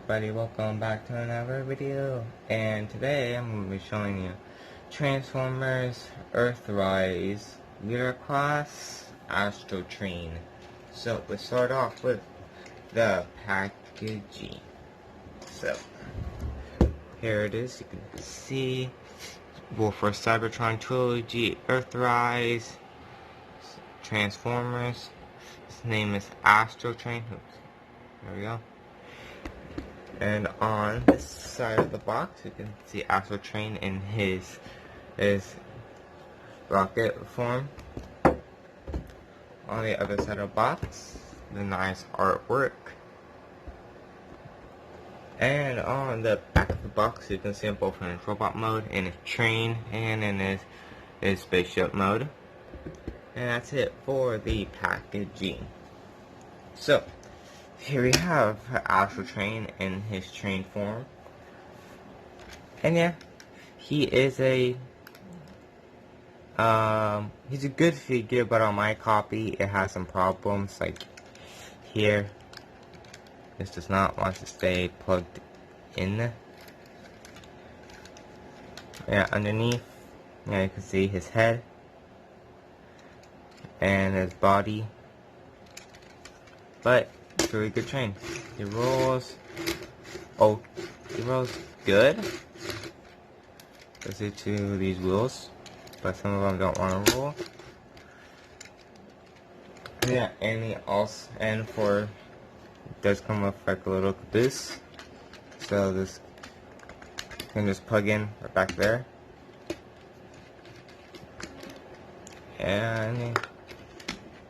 everybody, welcome back to another video. And today I'm going to be showing you Transformers Earthrise Leader Class Astrotrain. So let's start off with the packaging. So here it is, you can see for Cybertron Trilogy Earthrise Transformers. His name is Astrotrain. There we go. And on this side of the box, you can see Astrotrain in his rocket form. On the other side of the box, the nice artwork. And on the back of the box, you can see him both in his robot mode, in his train, and in his spaceship mode. And that's it for the packaging. So, here we have Astrotrain in his train form. And yeah, he is he's a good figure, but on my copy it has some problems. Like here, this does not want to stay plugged in. Yeah, underneath, yeah, you can see his head and his body. But it's a really good train. He rolls. Oh, he rolls good. Goes into these wheels, but some of them don't want to roll. Yeah, and he also, and for, it does come with like a little caboose. So this can just plug in right back there. And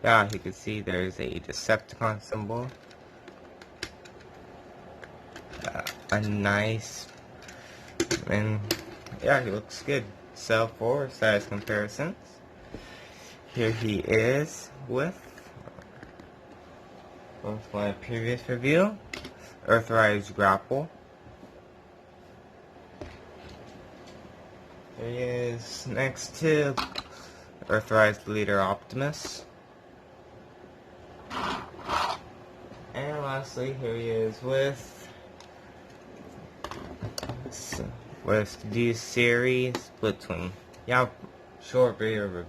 yeah, you can see there's a Decepticon symbol. A nice, and yeah, he looks good. So for size comparisons, here he is with my previous review, Earthrise Grapple. Here he is next to Earthrise Leader Optimus. And lastly, here he is with the series Splitoon. Yeah, short video,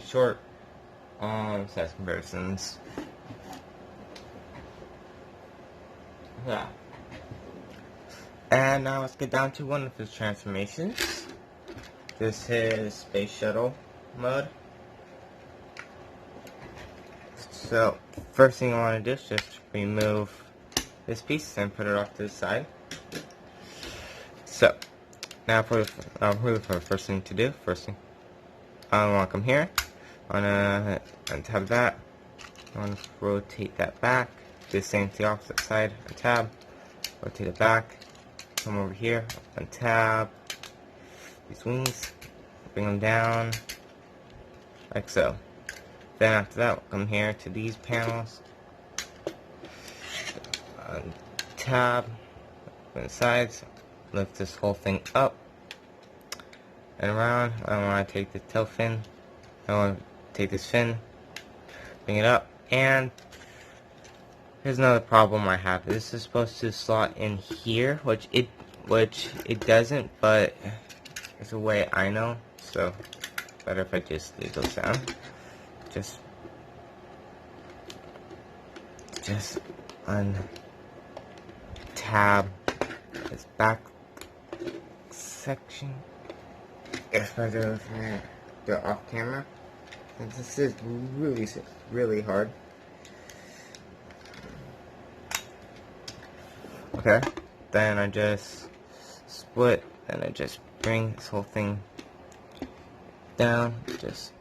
short size comparisons. Yeah. And now let's get down to one of his transformations. This is Space Shuttle mode. So, first thing I want to do is just remove this piece and put it off to the side. So, now for the first thing to do, I want to come here, I want to untab that, I want to rotate that back, do the same to the opposite side, untab, rotate it back, come over here, untab these wings, bring them down, like so. Then after that, we'll come here to these panels, tab, on the sides, lift this whole thing up and around. I want to take the tail fin, I want to take this fin, bring it up, and here's another problem I have. This is supposed to slot in here, which it doesn't, but it's a way I know, so better if I just leave those down. Just untab this back section. If I do it off camera, and this is really hard. Okay, then I just split, and I just bring this whole thing down. Just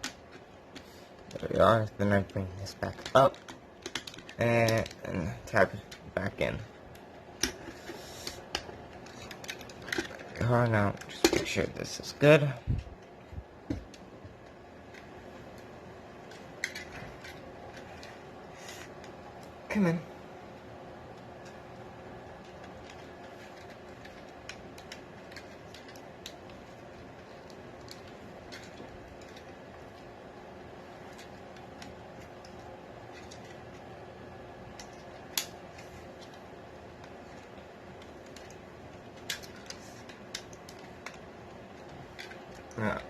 there we are. Then I bring this back up and tap it back in. Now just make sure this is good. Come in.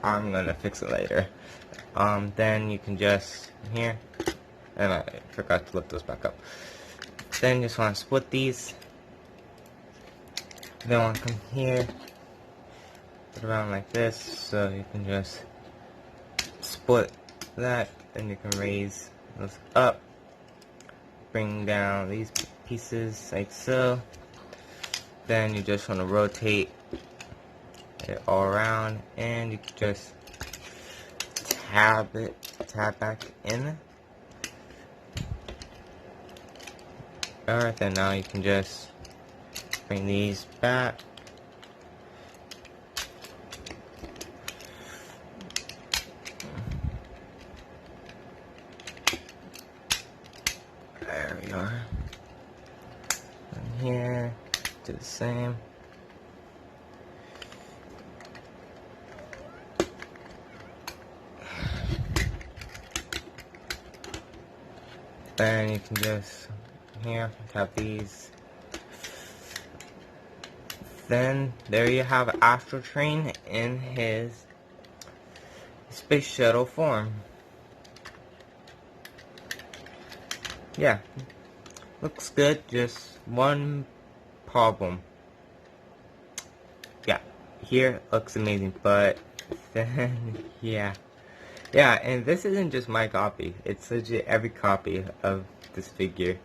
I'm gonna fix it later. Then you can just here, and I forgot to lift those back up. Then you just want to split these. Then want to come here, put it around like this, so you can just split that. Then you can raise those up, bring down these pieces like so. Then you just want to rotate it all around, and you can just tab back in. Alright, then now you can just bring these back. There we are. And here, do the same. Then you can just here have these. Then there you have Astrotrain in his space shuttle form. Yeah, looks good. Just one problem. Yeah, here it looks amazing, but then yeah. Yeah, and this isn't just my copy. It's legit every copy of this figure.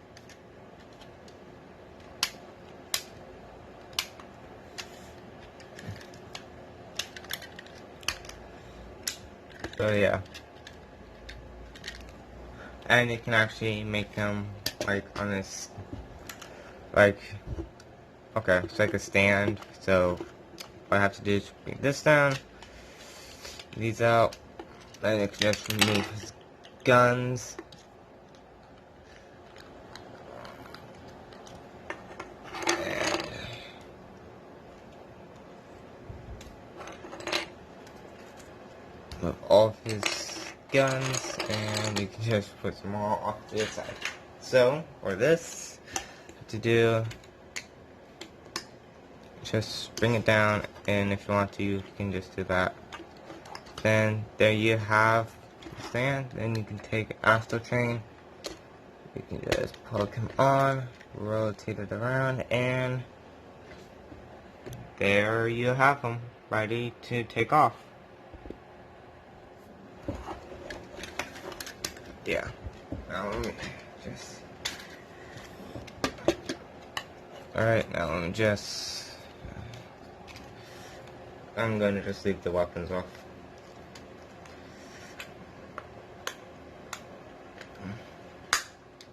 So yeah. And you can actually make them like on this, like, okay, it's like a stand. So what I have to do is bring this down, these out. Then you can just remove his guns. And remove all of his guns, and you can just put some more off to the side. So, for this, what to do, just bring it down, and if you want to, you can just do that. Then there you have the stand. Then you can take Astrotrain. You can just plug him on, rotate it around, and there you have him, ready to take off. Yeah. Now let me just. Alright, now let me just. I'm gonna just leave the weapons off.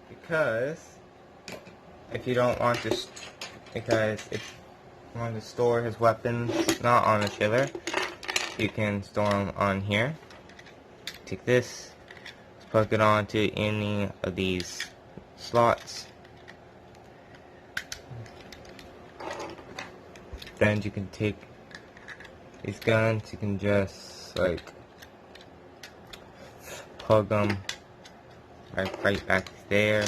Because if you don't want to, if you want to store his weapons not on the trailer, you can store them on here. Take this, plug it onto any of these slots. Then you can take these guns, you can just like plug them right back there,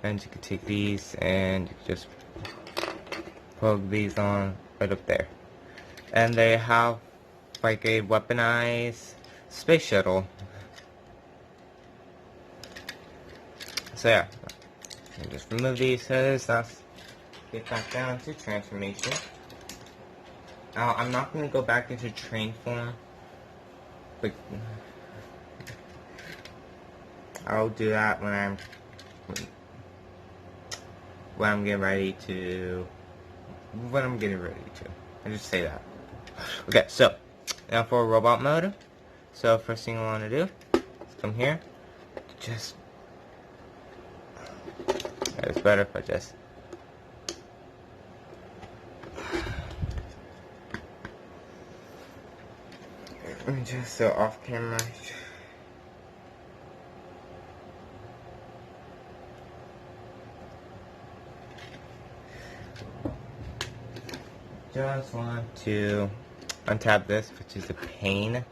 and you can take these and you can just plug these on right up there, and they have like a weaponized space shuttle. So yeah, you just remove these. So let's get back down to transformation. Now I'm not going to go back into train form, but I'll do that when I'm getting ready to. I just say that. Okay, so now for robot mode. So first thing I want to do is come here. Just it's better if I just. Let me just so off camera. Just want to untap this, which is a pain.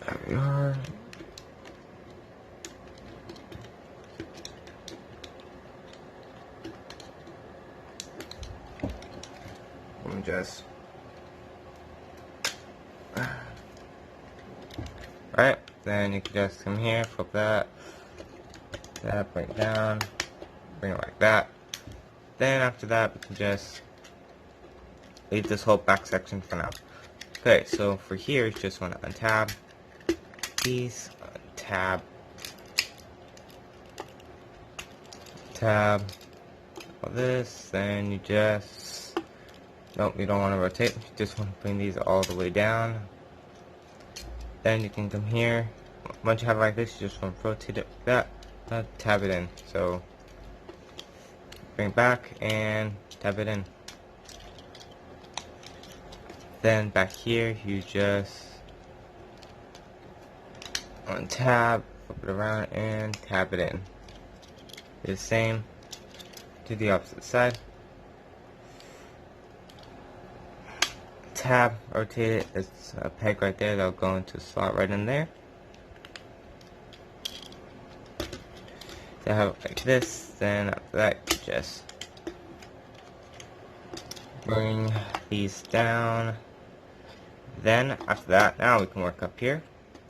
There we are. just right, then you can just come here, flip that, bring it down, bring it like that. Then after that, we can just leave this whole back section for now. Okay, so for here, you just want to untab these, tab, all this, then you just, nope, you don't want to rotate, you just want to bring these all the way down. Then you can come here, once you have it like this, you just want to rotate it like that, tab it in, so bring it back and tab it in. Then back here, you just untab, flip it around, and tab it in. Do the same to the opposite side. Tab, rotate it. There's a peg right there that'll go into a slot right in there. To have it like this, then after that, you just bring these down. Then after that, now we can work up here.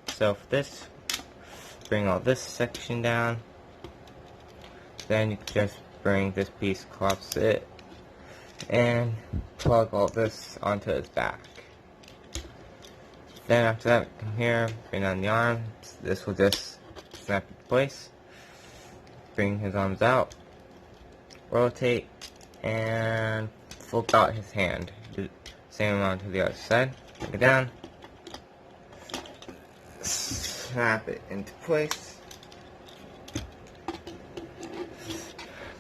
So for this, bring all this section down. Then you can just bring this piece, collapse it, and plug all this onto his back. Then after that, come here, bring down the arms. This will just snap into place. Bring his arms out, rotate, and flip out his hand. Do the same amount to the other side. Bring it down, snap it into place.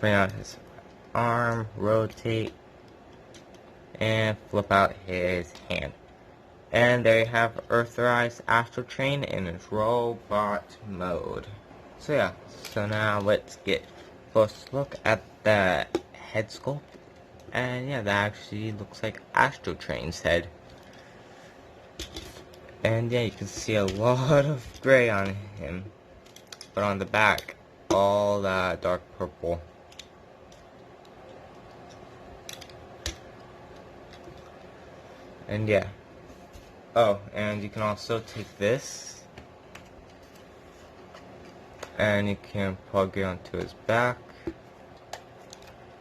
Bring out his arm, rotate, and flip out his hand. And there you have Earthrise Astrotrain in its robot mode. So yeah, so now let's get a close look at the head sculpt. And yeah, that actually looks like Astrotrain's head. And yeah, you can see a lot of gray on him. But on the back, all that dark purple. And yeah. Oh, and you can also take this and you can plug it onto his back.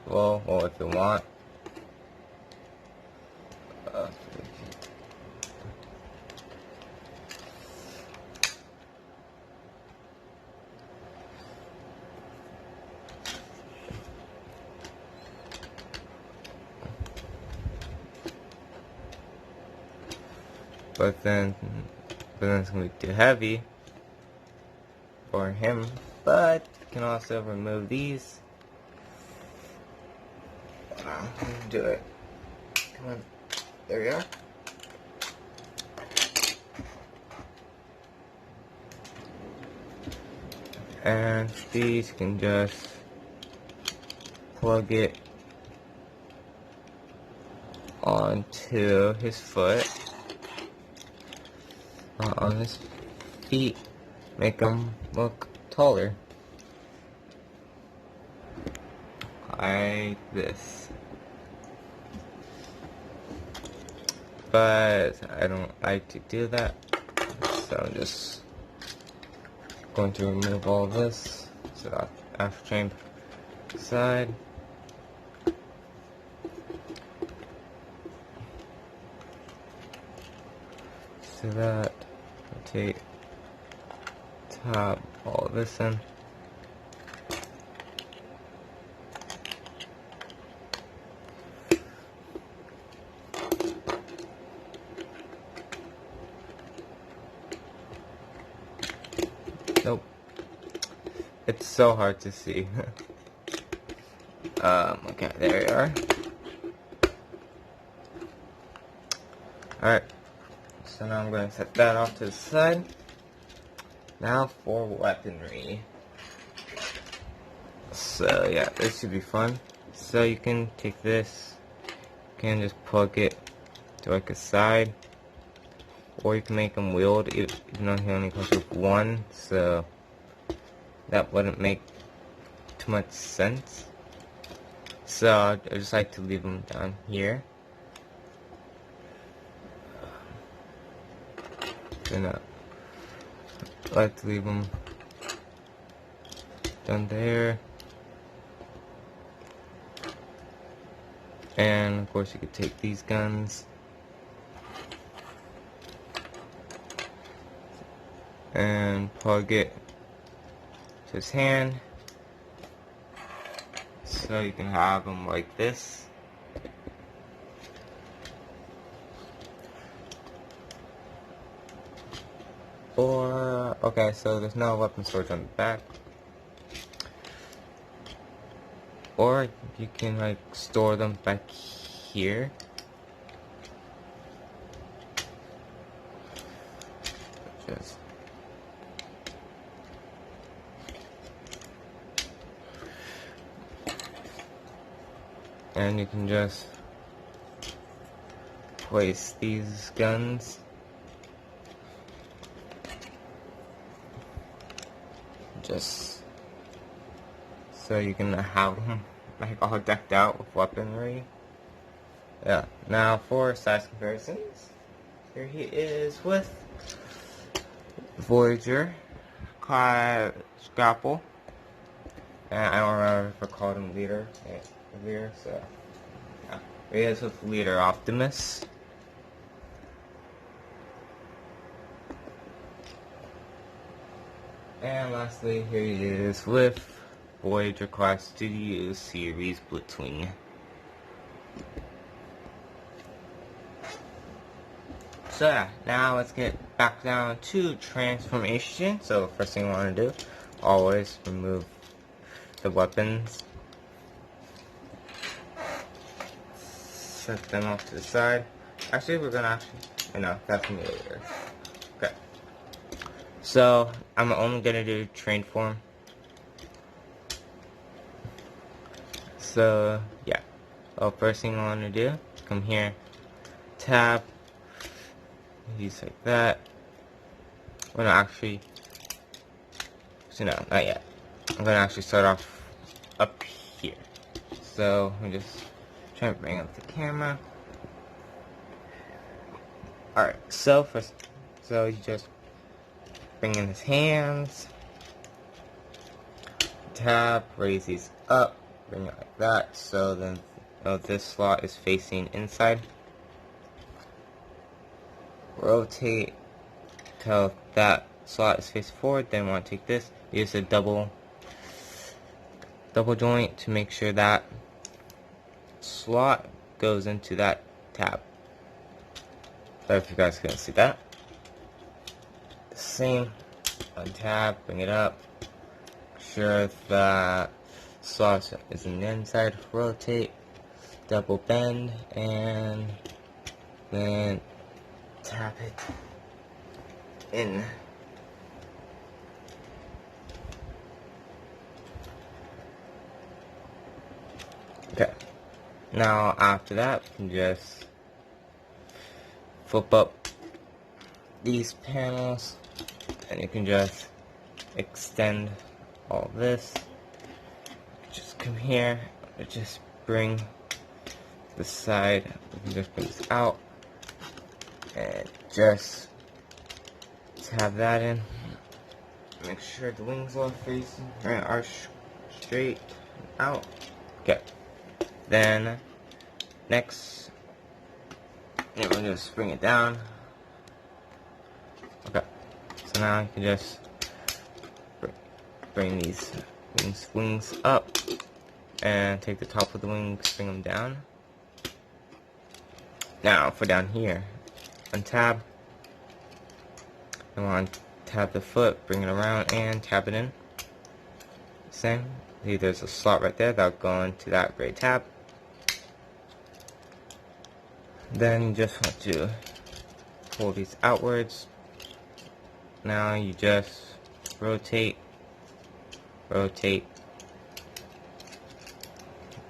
Well, if you want. But then it's going to be too heavy for him. But you can also remove these. Do it. Come on. There we are. And these can just plug it onto his foot. On his feet, make him look taller, like this. But I don't like to do that, so I'm just going to remove all this. So Astrotrain side. So that. Rotate, top all this in. Nope. It's so hard to see. Okay, there you are. Alright. So now I'm going to set that off to the side. Now for weaponry. So yeah, this should be fun. So you can take this, you can just plug it to like a side, or you can make him wield, even though he only comes with one, so that wouldn't make too much sense. So I just like to leave them down here. You know, I like to leave them down there. And of course you could take these guns and plug it to his hand, so you can have them like this. Or, okay, so there's no weapon storage on the back. Or you can like store them back here. Just and you can just place these guns just so you can have them like all decked out with weaponry. Yeah. Now for size comparisons, here he is with Voyager class Scalpel, and I don't remember if I called him Leader. Leader, so yeah. Here he is with Leader Optimus. And lastly, here he is with Voyager class Studio Series Blitzwing. So yeah, now let's get back down to transformation. So first thing I want to do, always remove the weapons. Set them off to the side. Actually, we're gonna that's me later. Okay. So I'm only gonna do train form. So yeah. Well, first thing I want to do, come here, tab. Use like that. Well, no, actually, so no, not yet. I'm gonna actually start off up here. So I'm just trying to bring up the camera. Alright, so first, so you just bring in his hands, tab, raise these up, bring it like that. So then, this slot is facing inside. Rotate till that slot is facing forward. Then want to take this, use a double joint to make sure that slot goes into that tab. So if you guys can see that, the same on tab, bring it up, make sure that slot is in the inside. Rotate, double bend, and then tap it in. Okay. Now after that, we can just flip up these panels, and you can just extend all this. Just come here, just bring the side. We can just bring this out. And just tap that in. Make sure the wings are facing are straight out. Okay. Then next, we'll just bring it down. Okay. So now you can just bring these wings up and take the top of the wings, bring them down. Now for down here, untab, and we'll untab the foot, bring it around, and tap it in. Same. See, there's a slot right there that'll go into that gray tab. Then you just want to pull these outwards. Now you just rotate,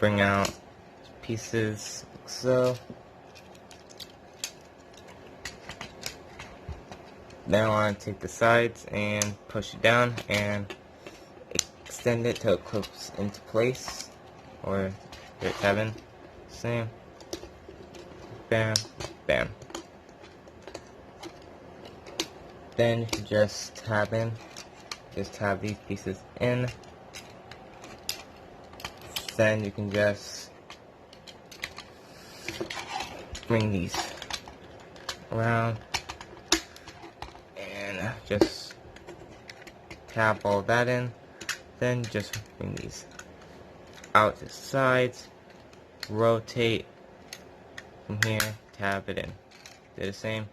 bring out pieces like so. Then I want to take the sides and push it down and extend it till it clips into place, or here it's having same. Bam, bam. Then you can just tab these pieces in. Then you can just bring these around and just tab all that in. Then just bring these out to the sides, rotate from here, tab it in. Do the same,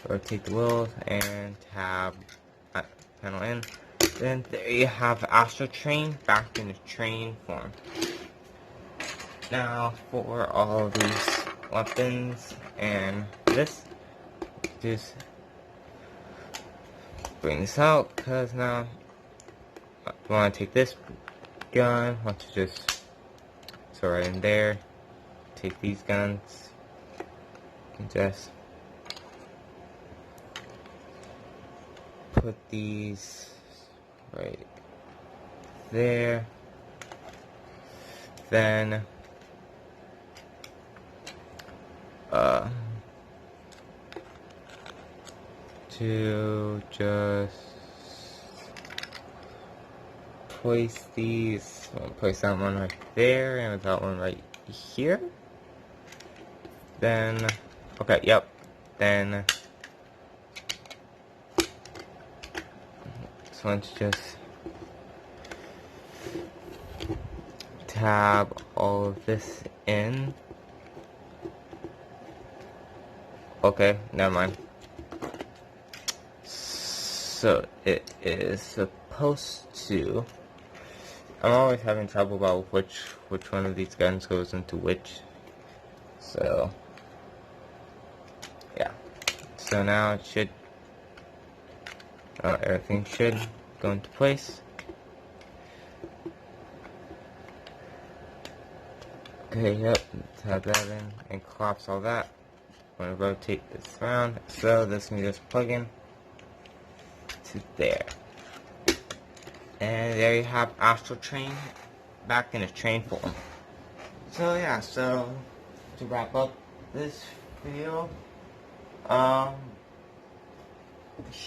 rotate the wheels and tab panel in. Then there you have Astrotrain back in the train form. Now for all of these weapons and this, just bring this out, because now I want to take this gun, I want to just throw right in there, take these guns, and just put these right there. Then to just place these, I'll place that one right there and that one right here. Then, okay, yep. Then this one's just tab all of this in. Okay, never mind. So it is supposed to. I'm always having trouble about which one of these guns goes into which. So yeah. So now it should. Everything should go into place. Okay, yep. Tab that in and collapse all that. I'm going to rotate this around, so this can just plug in to there. And there you have Astrotrain back in its train form. So yeah, so to wrap up this video,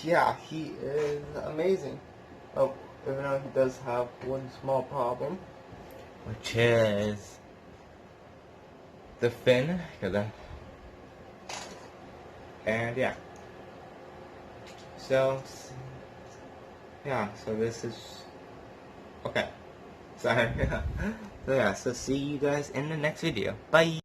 yeah, he is amazing. Oh, even though he does have one small problem, which is the fin, and yeah. So yeah, so this is okay. Sorry. So yeah, so see you guys in the next video. Bye.